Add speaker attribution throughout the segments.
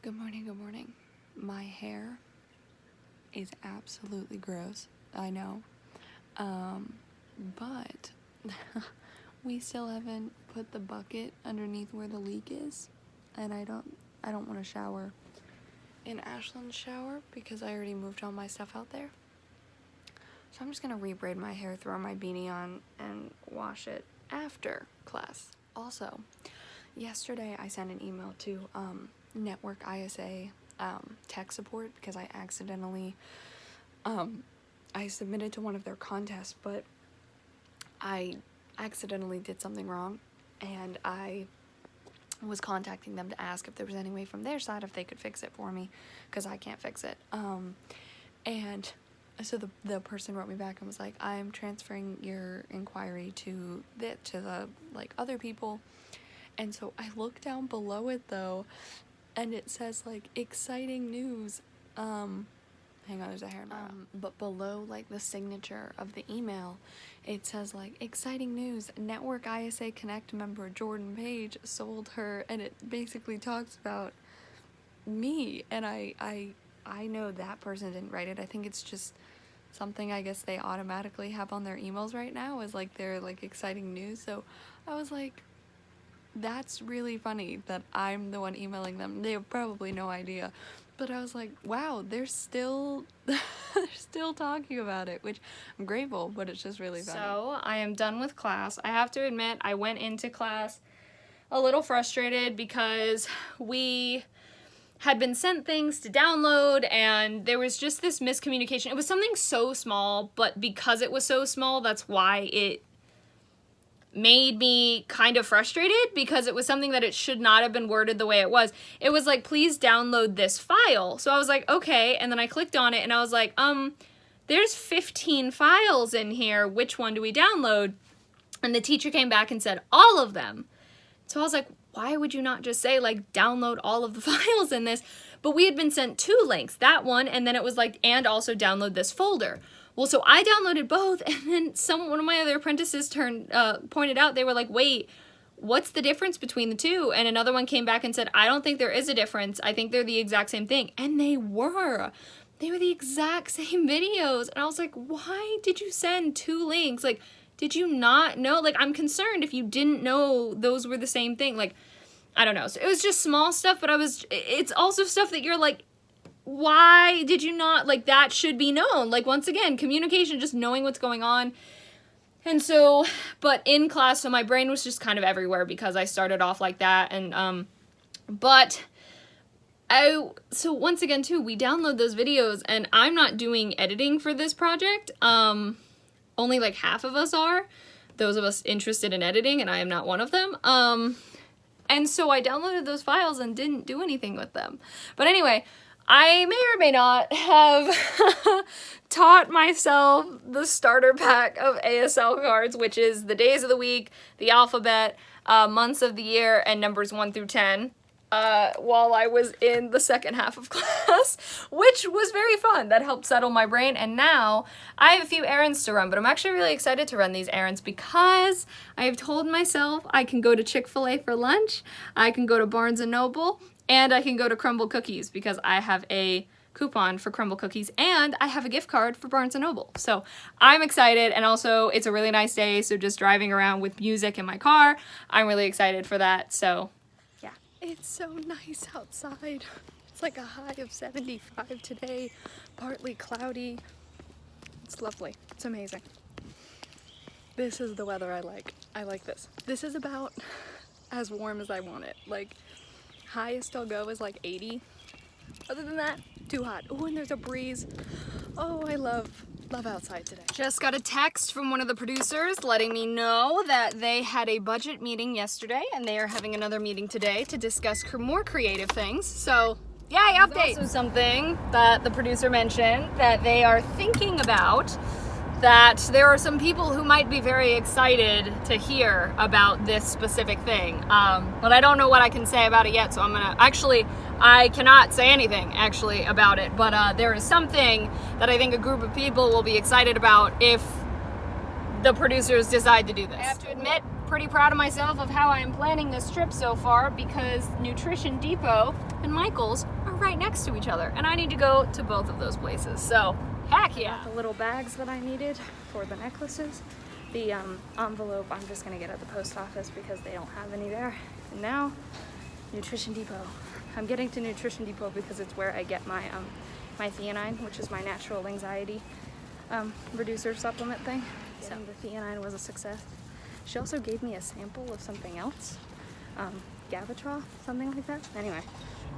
Speaker 1: Good morning. My hair is absolutely gross, I know. But we still haven't put the bucket underneath where the leak is, and I don't want to shower in Ashlyn's shower because I already moved all my stuff out there. So I'm just gonna rebraid my hair, throw my beanie on, and wash it after class. Also, yesterday I sent an email to Network ISA tech support because I accidentally I submitted to one of their contests, but I accidentally did something wrong, and I was contacting them to ask if there was any way from their side if they could fix it for me, because I can't fix it. And so the person wrote me back and was like, I'm transferring your inquiry to the like other people. And so I look down below it though, and it says like exciting news. Hang on, there's a hair in my mouth. But below like the signature of the email, it says like exciting news, Network ISA Connect member Jordan Page sold her, and it basically talks about me, and I know that person didn't write it. I think it's just something I guess they automatically have on their emails right now is like their like exciting news. So I was like, that's really funny that I'm the one emailing them. They have probably no idea. But I was like, wow, they're still talking about it, which I'm grateful, but it's just really funny.
Speaker 2: So I am done with class. I have to admit, I went into class a little frustrated because we had been sent things to download and there was just this miscommunication. It was something so small, but because it was so small, that's why it made me kind of frustrated, because it was something that it should not have been worded the way it was. It was like, please download this file. So I was like, okay, and then I clicked on it and I was like, there's 15 files in here. Which one do we download? And the teacher came back and said, all of them. So I was like, why would you not just say like download all of the files in this? But we had been sent two links, that one, and then it was like, and also download this folder. Well, so I downloaded both, and then one of my other apprentices pointed out, they were like, wait, what's the difference between the two? And another one came back and said, I don't think there is a difference. I think they're the exact same thing. And they were. They were the exact same videos. And I was like, why did you send two links? Like, did you not know? Like, I'm concerned if you didn't know those were the same thing. Like, I don't know. So it was just small stuff, but it's also stuff that you're like, why did you not, like, that should be known. Like, once again, communication, just knowing what's going on. And so, but in class, so my brain was just kind of everywhere because I started off like that. And, so once again, too, we download those videos, and I'm not doing editing for this project. Only like half of us are, those of us interested in editing, and I am not one of them. And so I downloaded those files and didn't do anything with them. But anyway, I may or may not have taught myself the starter pack of ASL cards, which is the days of the week, the alphabet, months of the year, and numbers 1 through 10, while I was in the second half of class, which was very fun. That helped settle my brain, and now I have a few errands to run, but I'm actually really excited to run these errands because I have told myself I can go to Chick-fil-A for lunch, I can go to Barnes & Noble, and I can go to Crumble Cookies because I have a coupon for Crumble Cookies and I have a gift card for Barnes & Noble. So I'm excited, and also it's a really nice day, so just driving around with music in my car, I'm really excited for that, so yeah.
Speaker 1: It's so nice outside. It's like a high of 75 today, partly cloudy. It's lovely. It's amazing. This is the weather I like. I like this. This is about as warm as I want it. Like, highest I'll go is like 80. Other than that, too hot. Oh, and there's a breeze. Oh, I love outside today.
Speaker 2: Just got a text from one of the producers letting me know that they had a budget meeting yesterday and they are having another meeting today to discuss more creative things. So, yay, update! Also something that the producer mentioned that they are thinking about, that there are some people who might be very excited to hear about this specific thing. But I don't know what I can say about it yet, so I cannot say anything actually about it, but there is something that I think a group of people will be excited about if the producers decide to do this. I have to admit, pretty proud of myself of how I am planning this trip so far because Nutrition Depot and Michael's are right next to each other and I need to go to both of those places. So heck yeah. The little bags that I needed for the necklaces. The envelope I'm just gonna get at the post office because they don't have any there. And now, Nutrition Depot. I'm getting to Nutrition Depot because it's where I get my my theanine, which is my natural anxiety reducer supplement thing. So the theanine was a success. She also gave me a sample of something else, Gavitrol, something like that. Anyway,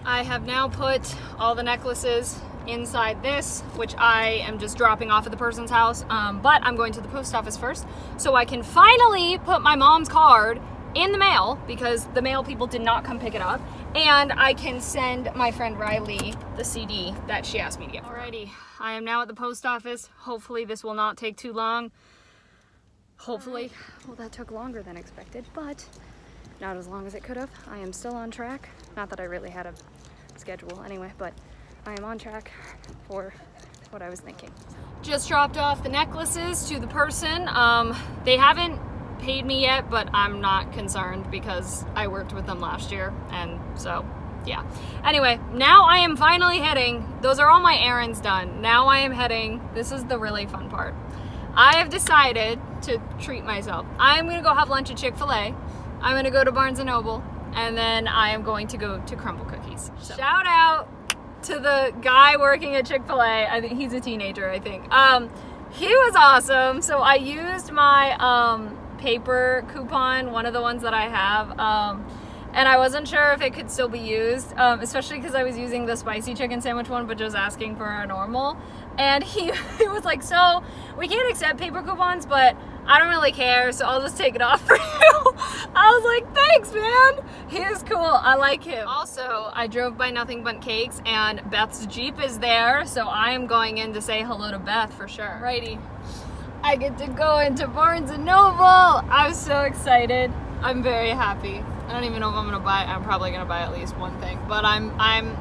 Speaker 2: I have now put all the necklaces inside this, which I am just dropping off at the person's house, but I'm going to the post office first so I can finally put my mom's card in the mail because the mail people did not come pick it up, and I can send my friend Riley the CD that she asked me to get. Alrighty, I am now at the post office. Hopefully this will not take too long. Hopefully. Well, that took longer than expected, but not as long as it could have. I am still on track. Not that I really had a schedule anyway, but I am on track for what I was thinking. Just dropped off the necklaces to the person. They haven't paid me yet, but I'm not concerned because I worked with them last year, and so yeah. Anyway, now I am finally heading. Those are all my errands done. Now I am heading. This is the really fun part. I have decided to treat myself. I'm gonna go have lunch at Chick-fil-A. I'm gonna go to Barnes & Noble, and then I am going to go to Crumble Cookies. So, shout out to the guy working at Chick-fil-A. I think he's a teenager, I think. He was awesome. So I used my paper coupon, one of the ones that I have, and I wasn't sure if it could still be used, especially because I was using the spicy chicken sandwich one, but just asking for a normal. And he was like, so we can't accept paper coupons, but I don't really care, so I'll just take it off for you. I was like, thanks, man. He is cool. I like him. Also, I drove by Nothing But Cakes, and Beth's Jeep is there, so I am going in to say hello to Beth for sure. Righty. I get to go into Barnes & Noble. I'm so excited. I'm very happy. I don't even know if I'm gonna buy it. I'm probably gonna buy at least one thing, but I'm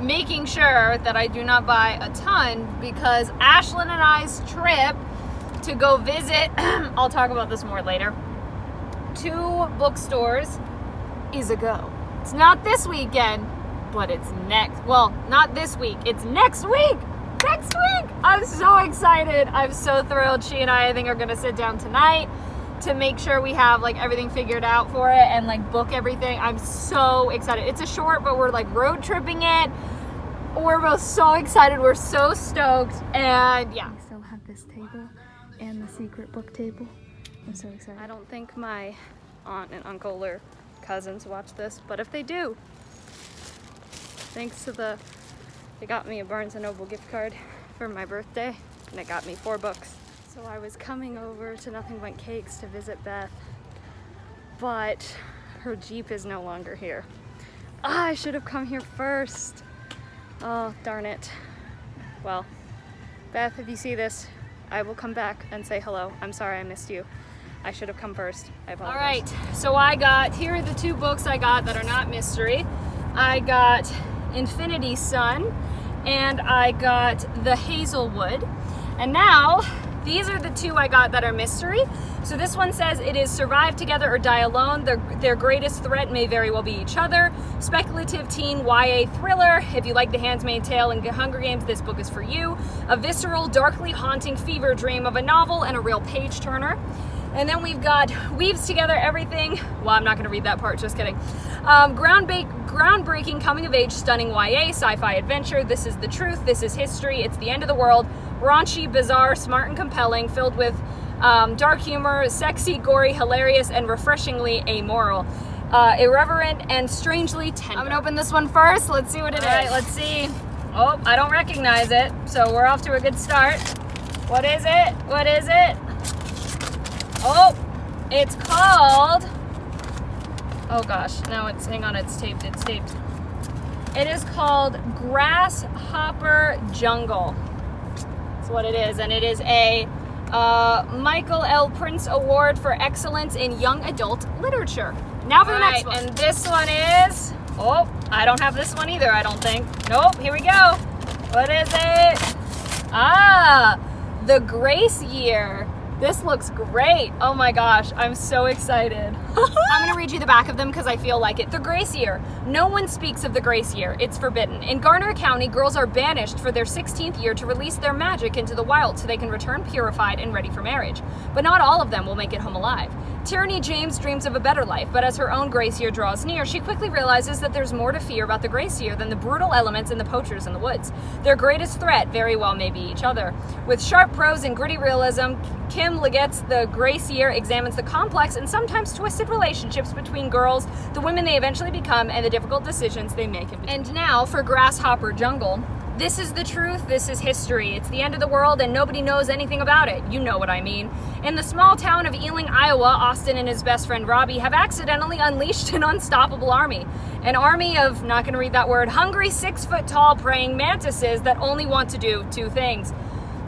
Speaker 2: making sure that I do not buy a ton because Ashlyn and I's trip to go visit, I'll talk about this more later, 2 bookstores is a go. It's not this weekend, but it's next, well, not this week, it's next week! Next week! I'm so excited. I'm so thrilled. She and I think, are gonna sit down tonight to make sure we have like everything figured out for it and like book everything. I'm so excited. It's a short, but we're like road tripping it. We're both so excited. We're so stoked. And yeah. I still have this table and the secret book table. I'm so excited. I don't think my aunt and uncle or cousins watch this, but if they do, thanks to they got me a Barnes & Noble gift card for my birthday, and it got me 4 books. So I was coming over to Nothing But Cakes to visit Beth, but her Jeep is no longer here. I should have come here first. Oh, darn it. Well, Beth, if you see this, I will come back and say hello. I'm sorry I missed you. I should have come first. I apologize. All right, so here are the 2 books I got that are not mystery. I got Infinity Sun, and I got The Hazelwood. And now, these are the 2 I got that are mystery. So this one says it is survive together or die alone. Their greatest threat may very well be each other. Speculative teen YA thriller. If you like The Handmaid's Tale and Hunger Games, this book is for you. A visceral, darkly haunting fever dream of a novel and a real page turner. And then we've got Weaves Together Everything. Well, I'm not going to read that part, just kidding. Groundbreaking, coming-of-age, stunning YA, sci-fi adventure. This is the truth. This is history. It's the end of the world. Raunchy, bizarre, smart and compelling, filled with dark humor, sexy, gory, hilarious, and refreshingly amoral. Irreverent and strangely tender. I'm going to open this one first. Let's see what it is. All right, let's see. Oh, I don't recognize it, so we're off to a good start. What is it? What is it? Oh, it's called, oh gosh, no, hang on, it's taped. It is called Grasshopper Jungle. That's what it is, and it is a Michael L. Prince Award for Excellence in Young Adult Literature. Now for the next one. And this one is, oh, I don't have this one either, I don't think. Nope, here we go. What is it? Ah, The Grace Year This looks great. Oh my gosh, I'm so excited. I'm gonna read you the back of them because I feel like it. The Grace Year. No one speaks of the Grace Year. It's forbidden. In Garner County, girls are banished for their 16th year to release their magic into the wild so they can return purified and ready for marriage. But not all of them will make it home alive. Tyranny James dreams of a better life, but as her own Grace Year draws near, she quickly realizes that there's more to fear about the Grace Year than the brutal elements and the poachers in the woods. Their greatest threat very well may be each other. With sharp prose and gritty realism, Kim Liggett's The Grace Year examines the complex and sometimes twisted relationships between girls, the women they eventually become, and the difficult decisions they make. And now for Grasshopper Jungle. This is the truth, this is history. It's the end of the world and nobody knows anything about it. You know what I mean. In the small town of Ealing, Iowa, Austin and his best friend Robbie have accidentally unleashed an unstoppable army. An army of, not gonna read that word, hungry 6-foot-tall praying mantises that only want to do two things.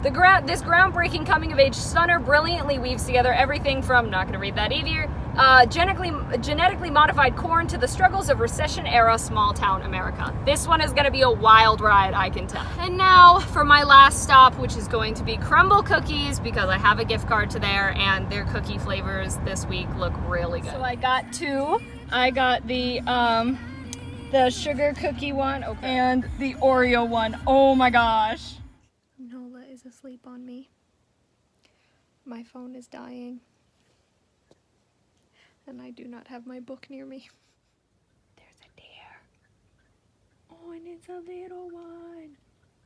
Speaker 2: This groundbreaking coming-of-age stunner brilliantly weaves together everything from, not going to read that either, genetically modified corn to the struggles of recession-era small-town America. This one is going to be a wild ride, I can tell. And now for my last stop, which is going to be Crumble Cookies, because I have a gift card to there, and their cookie flavors this week look really good. So I got two. I got the sugar cookie one and the Oreo one. Oh my gosh.
Speaker 1: Nola is asleep on me. My phone is dying. And I do not have my book near me. There's a deer. Oh, and it's a little one.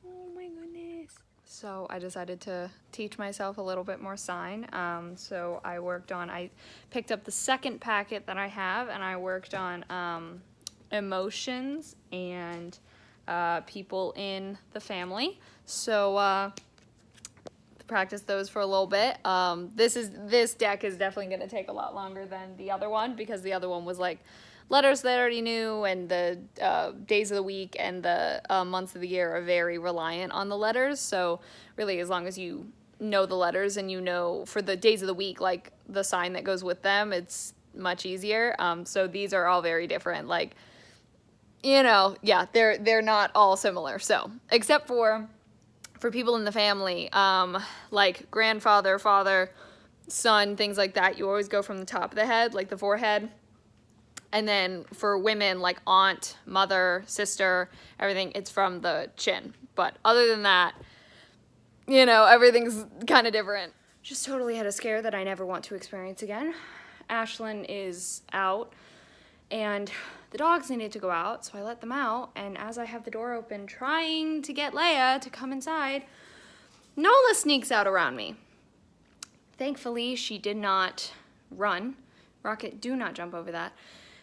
Speaker 1: Oh my goodness. So I decided to teach myself a little bit more sign. So I picked up the second packet that I have and I worked on emotions and people in the family. So practice those for a little bit. This deck is definitely going to take a lot longer than the other one because the other one was like letters that I already knew, and the days of the week and the months of the year are very reliant on the letters. So really, as long as you know the letters and you know for the days of the week, like the sign that goes with them, it's much easier. So these are all very different. Like, you know, yeah, they're not all similar. So except for people in the family, like grandfather, father, son, things like that, you always go from the top of the head, like the forehead. And then for women, like aunt, mother, sister, everything, it's from the chin. But other than that, you know, everything's kind of different. Just totally had a scare that I never want to experience again. Ashlyn is out, and the dogs needed to go out, so I let them out, and as I have the door open trying to get Leia to come inside, Nola sneaks out around me. Thankfully, she did not run. Rocket, do not jump over that.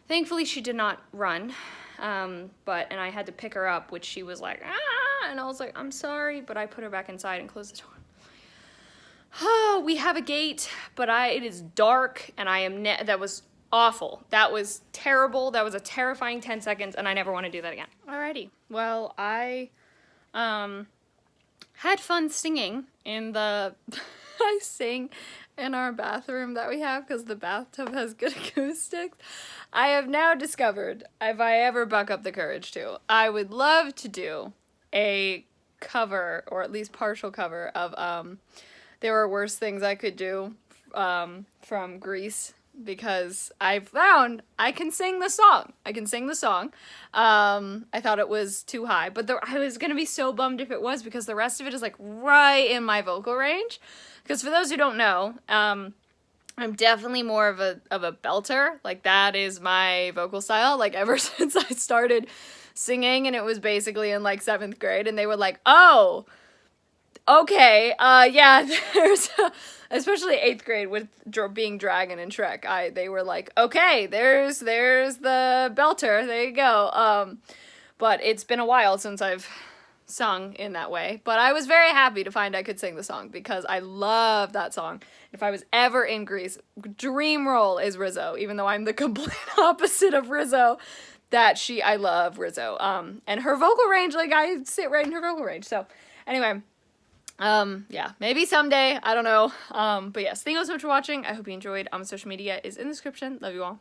Speaker 1: Thankfully, she did not run, and I had to pick her up, which she was like, ah, and I was like, I'm sorry, but I put her back inside and closed the door. Oh, we have a gate, but it is dark, and that was awful. That was terrible. That was a terrifying 10 seconds, and I never want to do that again. Alrighty. Well, I had fun singing in the... I sing in our bathroom that we have because the bathtub has good acoustics. I have now discovered, if I ever buck up the courage to, I would love to do a cover, or at least partial cover, of There Were Worse Things I Could Do from Grease, because I found I can sing the song. I thought it was too high, but I was going to be so bummed if it was, because the rest of it is like right in my vocal range. Because for those who don't know, I'm definitely more of a belter. Like, that is my vocal style, like ever since I started singing, and it was basically in like 7th grade, and they were like, oh, okay, yeah, there's, especially 8th grade with being Dragon and Shrek, they were like, okay, there's the belter, there you go. But it's been a while since I've sung in that way, but I was very happy to find I could sing the song, because I love that song. If I was ever in Grease, dream role is Rizzo, even though I'm the complete opposite of Rizzo. I love Rizzo, and her vocal range, like, I sit right in her vocal range. So anyway, yeah, maybe someday, I don't know. But yes, thank you so much for watching. I hope you enjoyed. Social media is in the description. Love you all.